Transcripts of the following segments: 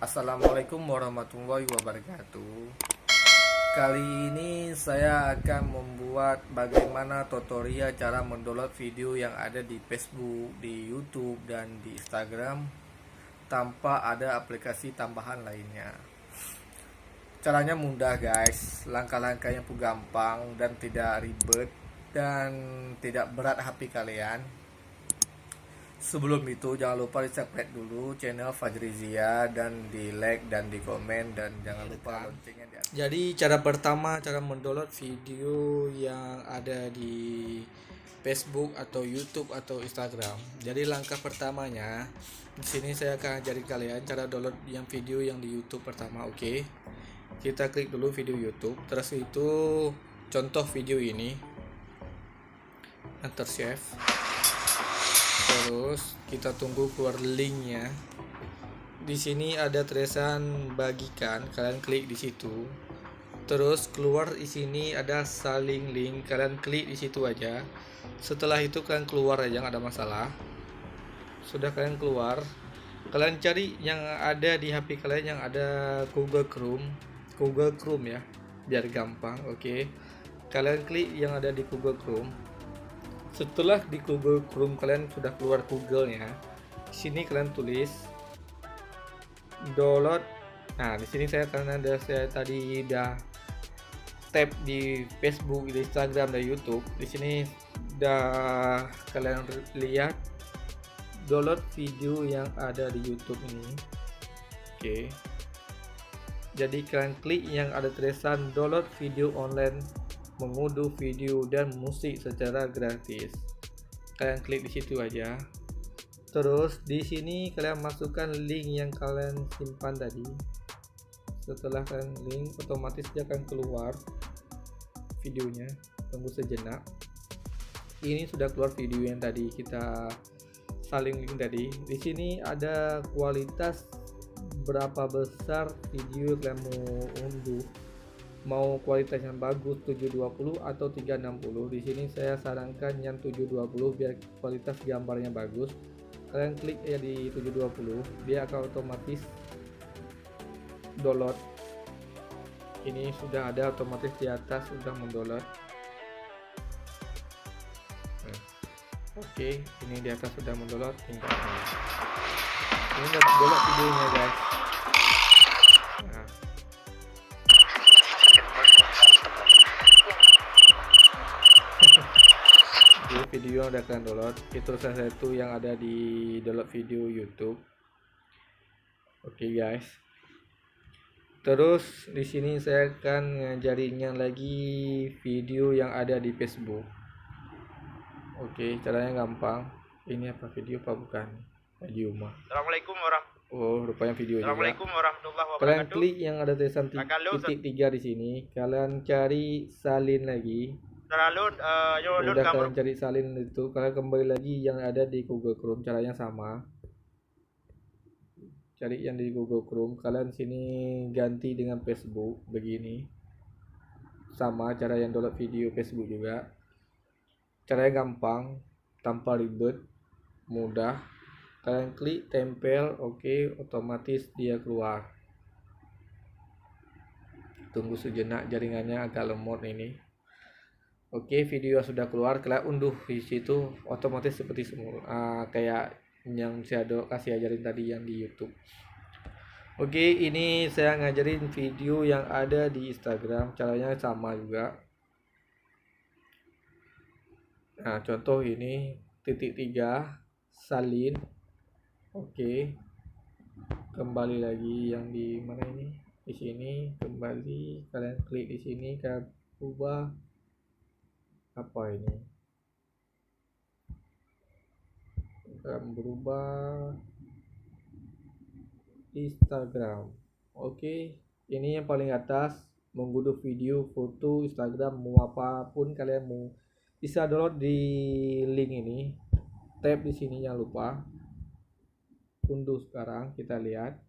Assalamualaikum warahmatullahi wabarakatuh. Kali ini saya akan membuat bagaimana tutorial cara mendownload video yang ada di Facebook, di YouTube, dan di Instagram tanpa ada aplikasi tambahan lainnya. Caranya mudah guys, langkah-langkahnya pun gampang dan tidak ribet dan tidak berat HP kalian. Sebelum itu jangan lupa di subscribe dulu channel Fajrizia dan di like dan di komen dan jangan lupa loncengnya di atas. Jadi cara pertama cara mendownload video yang ada di Facebook atau YouTube atau Instagram. Jadi langkah pertamanya di sini saya akan ajarin kalian cara download yang video yang di YouTube pertama. Oke. Kita klik dulu video YouTube, terus itu contoh video ini. Enter save. Terus kita tunggu keluar linknya. Di sini ada tulisan bagikan, kalian klik di situ. Terus keluar di sini ada saling link, kalian klik di situ aja. Setelah itu kalian keluar aja, nggak ada masalah. Sudah kalian keluar, kalian cari yang ada di HP kalian yang ada Google Chrome ya, biar gampang. Oke. Kalian klik yang ada di Google Chrome. Setelah di Google Chrome kalian sudah keluar Google-nya, di sini kalian tulis download. Nah, di sini saya tadi udah tap di Facebook, di Instagram, dan YouTube. Di sini udah kalian lihat download video yang ada di YouTube ini. Oke. Jadi kalian klik yang ada tulisan download video online, mengunduh video dan musik secara gratis. Kalian klik di situ aja. Terus di sini kalian masukkan link yang kalian simpan tadi. Setelah kalian link, otomatis dia akan keluar videonya. Tunggu sejenak. Ini sudah keluar video yang tadi kita saling link tadi. Di sini ada kualitas berapa besar video yang kalian mau unduh. Mau kualitas yang bagus 720 atau 360. Di sini saya sarankan yang 720 biar kualitas gambarnya bagus. Kalian klik ya di 720, dia akan otomatis download. Ini sudah ada otomatis di atas, sudah mendownload. Oke, ini di atas sudah mendownload. Tinggal ini udah download videonya guys. Video yang udah kalian download itu salah satu yang ada di download video YouTube. Oke guys, terus di sini saya akan ngajarinnya lagi video yang ada di Facebook. Oke, caranya gampang. Ini apa video apa bukan? Video mah. Assalamualaikum warahmatullahi Oh, rupanya video juga. Assalamualaikum warahmatullahi Kalian wabarakatuh. klik yang ada tulisan titik 3 di sini. Kalian cari salin lagi. Udah kalian cari salin itu, kalian kembali lagi yang ada di Google Chrome. Caranya sama. Cari yang di Google Chrome. Kalian sini ganti dengan Facebook begini. Sama cara yang download video Facebook juga. Caranya gampang, tanpa ribet, mudah. Kalian klik tempel, oke, otomatis dia keluar. Tunggu sejenak, jaringannya agak lemot ini. Oke, video sudah keluar, kalian unduh di situ otomatis seperti semula, kayak yang saya kasih ajarin tadi yang di YouTube. Oke, ini saya ngajarin video yang ada di Instagram, caranya sama juga. Nah, contoh ini titik 3 salin. Oke. Kembali lagi yang di mana ini? Di sini kembali, kalian klik di sini, kalian ubah apa ini, akan berubah Instagram. Oke, ini yang paling atas, mengunduh video, foto, Instagram, mau apapun kalian mau, bisa download di link ini. Tap di sini, jangan lupa unduh. Sekarang kita lihat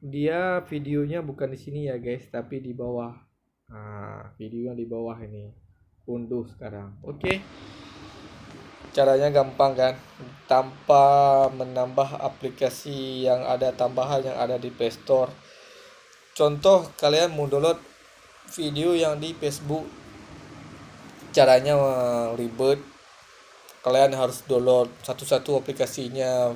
dia videonya bukan di sini ya guys, tapi di bawah. Nah, video yang di bawah ini unduh sekarang. Oke. Caranya gampang kan, tanpa menambah aplikasi yang ada tambahan yang ada di Play Store. Contoh, kalian mau download video yang di Facebook, caranya ribet. Kalian harus download satu-satu aplikasinya,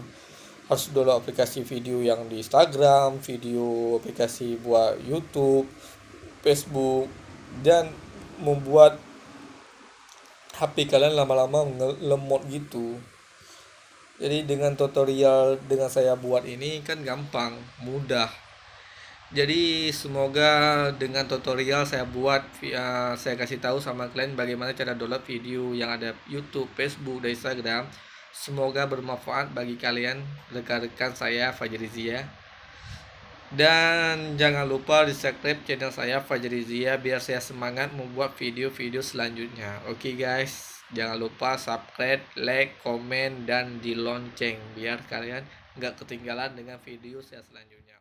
harus download aplikasi video yang di Instagram, video aplikasi buat YouTube, Facebook, dan membuat HP kalian lama-lama lemot gitu. Jadi dengan tutorial dengan saya buat ini kan gampang, mudah. Jadi semoga dengan tutorial saya buat, saya kasih tahu sama kalian bagaimana cara download video yang ada YouTube, Facebook, dan Instagram. Semoga bermanfaat bagi kalian, rekan-rekan saya Fajrizia. Dan jangan lupa di subscribe channel saya Fajrizia biar saya semangat membuat video-video selanjutnya. Oke guys, jangan lupa subscribe, like, komen, dan di lonceng biar kalian nggak ketinggalan dengan video saya selanjutnya.